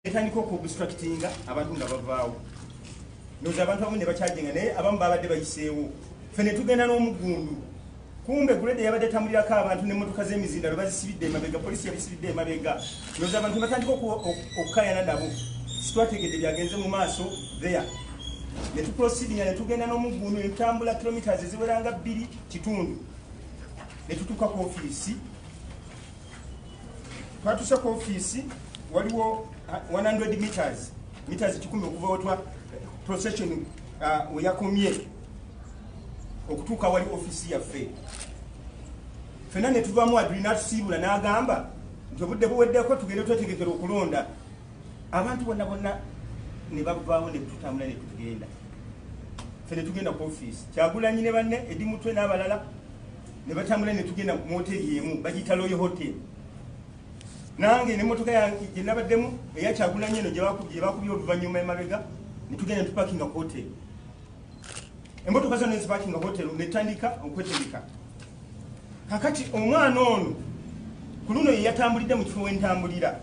etandika okubstructinga abantu nga bavaawo noza abantu abamu ne bakyajenga naye abamu babadde bayiseewo fene tugenda n'omugundu kumbe gulede yabadde tambulirako abantu n'emmotoka z'emizindalo bazisibidde emabega polisi yabisibidde emabega noza abantu batandika okukayana nabo sitwategedde byagenze mu maaso there ne tuproceedinga ne tugenda n'omugundu ne tutambula kilometers eziweranga 2 kitundu ne tutuuka ku ofiisi twatuusa ku ofiisi waliwo 100 meters 100 okuva wotwa procession weyakomye okutuuka wali ofiisi yaffe fena ne tuvaamu aduli n'atusiibula n'agamba nti obudde buweddeko tugende twetegekera okulonda abantu bonna ne bavaawo ne tutambula ne tugenda fene tugenda ku ofiisi Kyagulanyi ne banne Edi Mutwe n'abalala ne batambula ne tugenda mu hoteri emu bagiyita Royal Hotel nange n'emmotoka yange gye nabaddemu eya Kyagulanyi eno gye bakubye oluvannyuma emabega ne tugenda ne tupakinga ku hoteri emmotoka zonna ezipakinga ku hoteri ne tutandika okwetegeka kakati omwana ono ku luno ye yatambulidde mu kifo wentambulira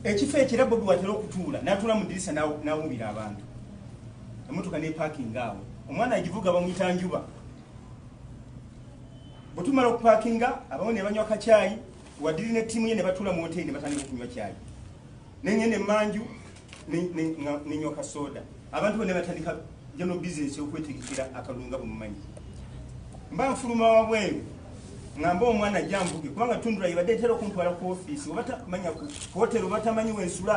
ekifo ekira Bobi watera okutuula n'atuula mu ddirisa n'awumbira abantu emmotoka n'epaakinga awo omwana agivuga bamuyita Njuba bwe tumala okupaakinga abamu ne banywa kacaayi wadiri ne ttiimu ye ne batuula mu hoteri ne batandika okunywa caayi neŋŋenda emmanju nenywa kasoda abantu bonna batandika general business okwetegekera akalunga bumumanyi mba nfuluma wabweru ngamba omwana ajja nvuge kubanga tundula yibadde etera okuntwala ku ofiisi obatamanya ku hoteri obatamanyi wensula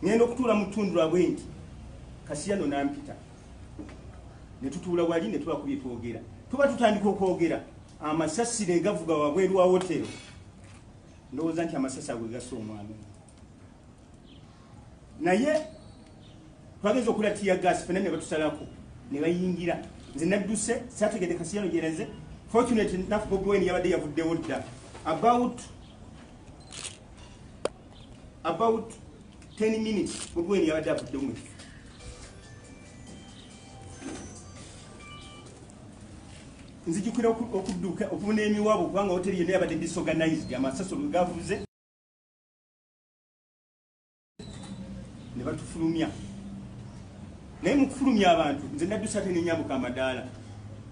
ngenda okutuula mu tundula bwe nti Kasiyano nampita ne tutuula wali ne tubakubye twogera tuba tutandika okwogera amasasire gavuga wabweru wa hoteri ndowooza nti amasasi ago gasa omwana naye twageza okula tiya gas fena ne batusalako ne bayingira nze nadduse saategedde Kasiyano gyenze fortunate enough Bobi Wine yabadde yavuddewo dda about 10 minutes Bobi Wine yabadde avuddewo mu kifo nzijukira okudduka okubona emiwaabo kubanga hoteri yonna yabadde disorganized amasasi gavuze ne batufulumya naye mu kufulumya abantu nze naddusa ate nenyambuka amadaala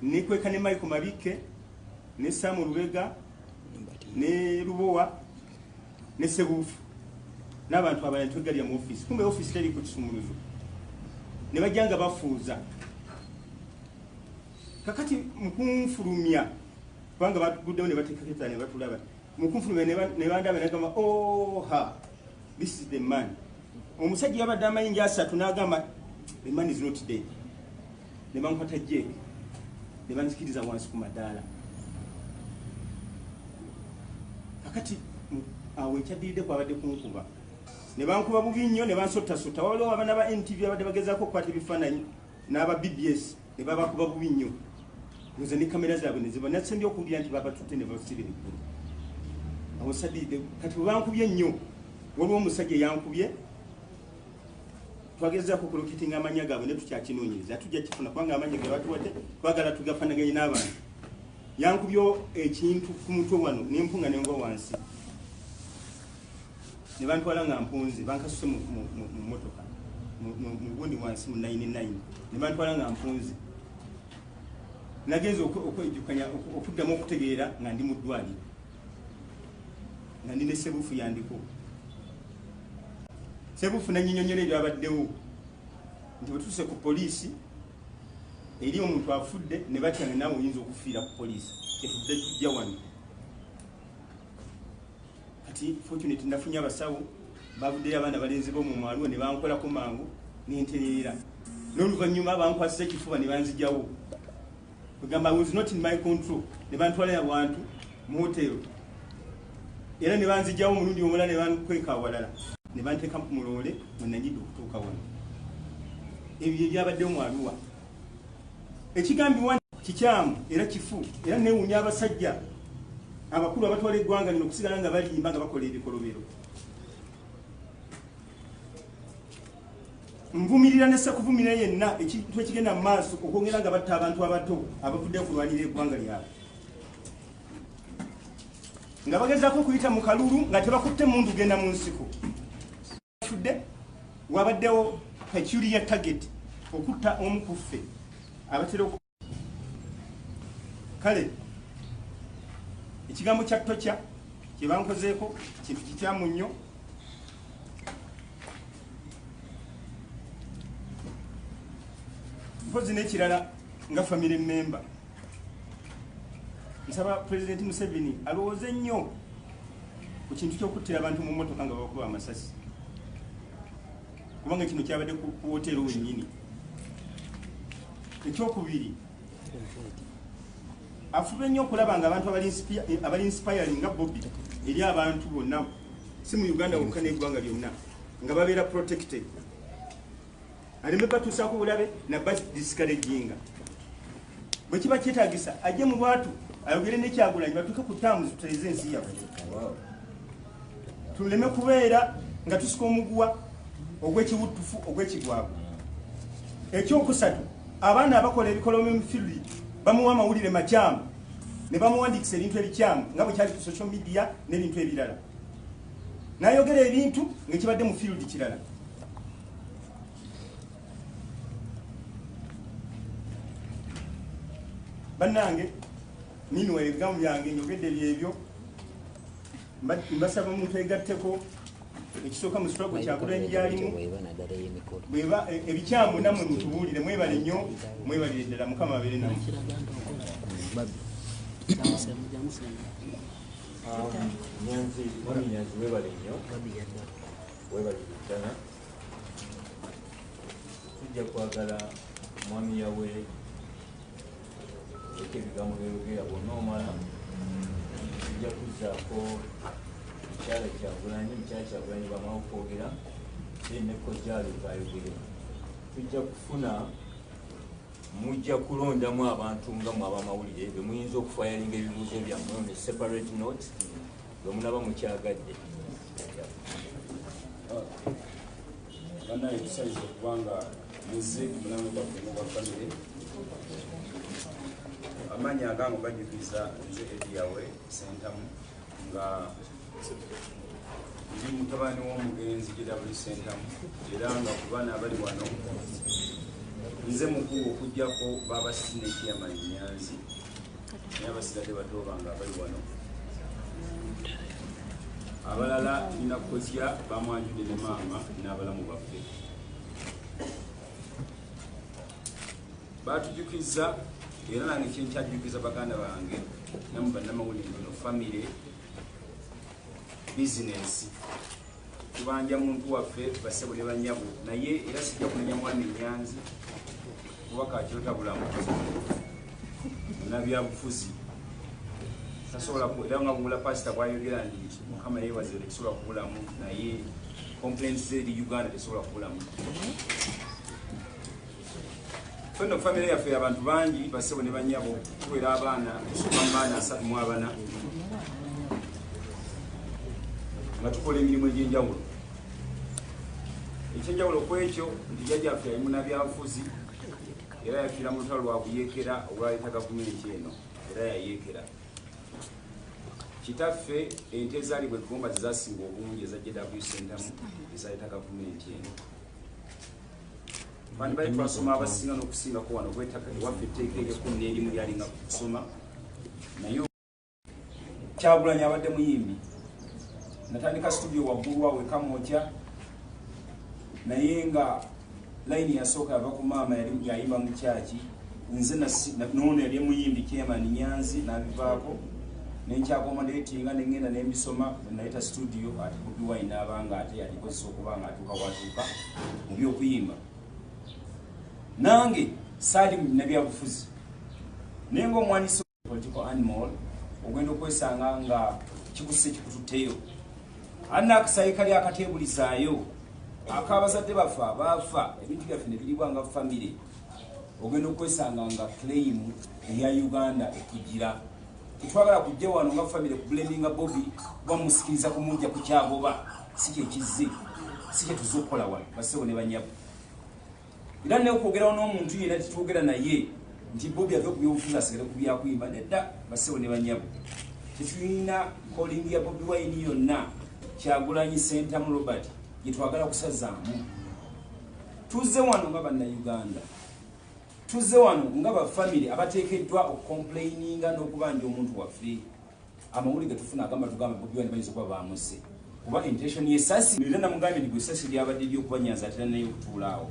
nekweka ne Michael Mabike ne Samu Lubega ne Lubowa ne Sebufu n'abantu abalala twegalya mu ofiisi kumbe ofiisi teri ku kisumuluzo ne bajjanga bafuuza kakati mukunfulumya kubanga batuguddewo ne batekaketa ne batulaba mukunfulumya ne bandaba nagamba oha this is the man omusajja yabadde amayinja 3 n'agamba the man is not dead ne bankwata jeek ne banzikiriza wansi ku madaala kakati awo ekyaddiridde kwabadde kunkuba ne bankuba bubi nnyo ne bansotasota waliwo abaana ba NTV abadde bagezaako okukwata ebifaananyi n'aba BBS ne babakuba bubi nnyo nze ne kamera zaabwe ne ziba nasembye okuwulira nti babatutte ne basibira eggulu awo saddiridde kati bwe bankubye nnyo waliwo omusajja yankubye twagezaako okulokitinga amanya gaabwe ne tukyakinoonyereza tujja kifuna kubanga amanya ge batuwadde twagala tugafanaganye n'abantu yankubyo ekintu ku mutwe wano nempunga nengwa wansi ne bantwala nga mpunzi bankasuse mu motoka mu gundi wansi mu 99 ne bantwala nga mpunzi nagenza okwejjukanya okuddamu okutegeera nga ndi mu ddwaliro nga ndi ne Sebufu yandiko Sebufu nanyinyonyola ebyo abaddewo nti bwetuuse ku poliisi eri omuntu afudde ne batya naawe oyinza okufiira ku poliisi kyetudde tujja wano kati fortunate nafunye abasawo bavuddeyo abaana balenzi bo mu mwaliwo ne bankolako mangu nentereera n'oluvannyuma bankwasiza ekifuba ne banzijawo kugamba was not in my control ne bantwala abantu mu hotero era ne banzijawo omulundi omulala ne bankweka awalala ne banteeka mu loole mwe nanyidde okutuuka wano ebyo byabadde omwaluwa ekigambibwa kikyamu era kifu era newuunya abasajja abakulu abatwala eggwanga lino okusigala nga balimba nga bakola ebikolobero nvumirira nessa kuvumirira yenna ekintu ekigenda mu maaso okwongera nga batta abantu abato abavudde kulwanira eggwanga lyabwe nga bagezaako okuyita mu kalulu nga tebakutte mundu genda mu nsiko tudde wabaddewo peculiar target okutta omu ku ffe abatera kale ekigambo kya tokya kye bankozeeko kintu kikyamu nnyo mpozi n'ekirala nga family member nsaba President Museveni alowooze nnyo ku kintu ky'okuttira abantu mu mmotoka nga bakuba amasasi kubanga kino kyabadde ku woteero wennyini. Ekyokubiri afube nnyo okulaba nga abantu abali inspiring nga Bobby eri abantu bonna si mu Uganda wokka n'eggwanga lyonna nga babeera protected aleme batuusaako bulabe nabba discouraginga bwe kiba kyetaagisa ajje mu lwatu ayogere n'Ekyagulanyi batuuke ku ttaamu zituteeze ensi yaffe tuleme kubeera nga tusika omuguwa ogw'ekiwuttufu ogw'ekigwavu. Ekyokusatu abaana abakola ebikolwa mu field bamuwa amawulire makyamu ne bamuwandiikisa ebintu ebikyamu nga bwe kyali ku social media n'ebintu ebirala n'ayogera ebintu ng'ekibadde mu field kirala. Bannange ninwe ebigambo byange njogedde byebyo mbasaba omuntu egatteko ekisooka mu struggle Kyagulanyi gyalimu bweba ebikyamu nammwe mutubuulire mwebale nnyo mwebalire ddala Mukama abeere nammwe. Nyanzi webale nnyo webalire ddala tujja kwagala mwami yawe ebigambo byogera bonna omala tujja kuzzaako mukyala Kyagulanyi bamala okwogera ne Kojjalo bayogere tujja kufuna mujja kulondamu abantu nga mu abamawulire be muyinza okufayalinga ebibuuzo byammwe ne separate note bwe munaba mukyagadde. Banaye tusayiza okubanga muzze mulamu gwaffe ng'ogwa famire amaanyi agange gajjukiza nze Ediyawe Sentamu nga ndi mutabani w'omugenzi JW Sentamu era nga ku baana abali wano nze mukulu okugjako baabasisi ne Chairman Nyanzi naye abasigadde bato bange abali wano abalala nina Kozya bamwanjudde ne maama n'abalamu baffe baatujukiza era nange kyenkyajjukiza baganda bange namu bannamawulire bino famire bizinensi tubanja muntu waffe basebo ne banyabo naye era sijja kumenya mwami Nyanzi kuba kakirota bulamu nabyabufuzi tasobola era nga bula pasita bwayogera nti Mukama yeebaze tekisobola kubulamu naye complaints z'eri Uganda tesobola kubulamu. Fenno family yaffe abantu bangi basebo ne banyabo tuwera abaana tusoma mu baana 34 nga tukola emirimu egy'enjawulo. Ekyenjawulo ku ekyo nti jjajjaffe yali munnabyabufuzi era yafiira mu lutalo lwa buyeekera olwaleeta gavumenti eno era yayeekera. Kitaffe ente ezaalibwa Gomba zizasinga obungi eza JW Sentamu ezaleeta gavumenti eno. Bani bali twasoma abasinga n'okusingako wano gw'ettaka ewaffe etteeka ery'ekumi lyalinga kusoma naye Kyagulanyi abadde muyimbi natandika studio waggulu awe Kamotya naye nga layini yasooka yava ku maama yali yayimba mu kyaki nze noono yali muyimbi Chairman Nyanzi n'abivaako nenkyakomodatinga nengenda nembisoma nayita studio ate Bobi Wine n'abanga ate yalikozesa okuba nga atuuka watuuka mu by'okuyimba nange saali mu nabyabufuzi naye ng'omwanisi political animal ogenda okwesanga nga kikusse kikututteyo alina akasayi kali akateebulizaayo ak'abazadde baffe abaafa ebintu byaffe ne biribwa nga famire ogenda okwesanga nga claim eya Uganda ekugira tetwagala kujja wano nga famire kublemminga Bobby bamusikiriza kumujja ku kyagoba si kyekizze si kyetuza okukola wano basebo ne banyabo era ne okwogerawo n'omuntu yenna tetwogera naye nti Bobby ave ku byobufuzi asigale ku byakuyimba nedda basebo ne banyabo tetulina calling ya Bobi Wine yonna Kyagulanyi Sentamu Robert yetwagala kusazaamu. Tuzze wano nga bannayuganda, tuzze wano nga bafamily abateekeddwa okucomplaininga n'okubanja omuntu waffe. Amawulire getufuna agamba tugamba Bobi Wine bayinza okuba baamuse kuba intention y'essasi era namugambye nti essasi lyabadde ly'okubanyaza ate naye okutuulaawo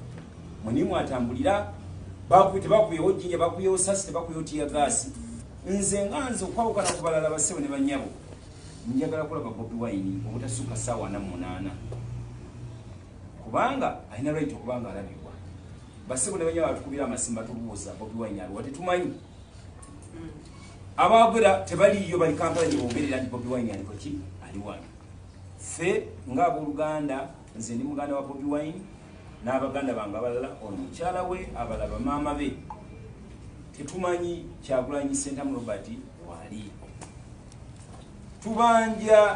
munimu atambulira tebakuyewo jjinja bakuyewo ssasi tebakuyewo tiyagaasi. Nze nga nze okwawukana ku balala bassebo ne bannyabo njagala kulaba Bobi Wine obutasukka ssaawa 48 kubanga alina right okubanga alabibwa. Bassebo ne bannyabo batukubira amasimba tubuuza Bobi Wine aliwa tetumanyi. Abagera tebaliyo bali Kampala gye bogerera nti Bobi Wine aliko ki ali wano. Ffe ng'abooluganda nze ndi muganda wa Bobi Wine n'abaganda bange abalala omukyala we abalaba maama be tetumanyi Kyagulanyi Sentamu Robert wali. Tubanja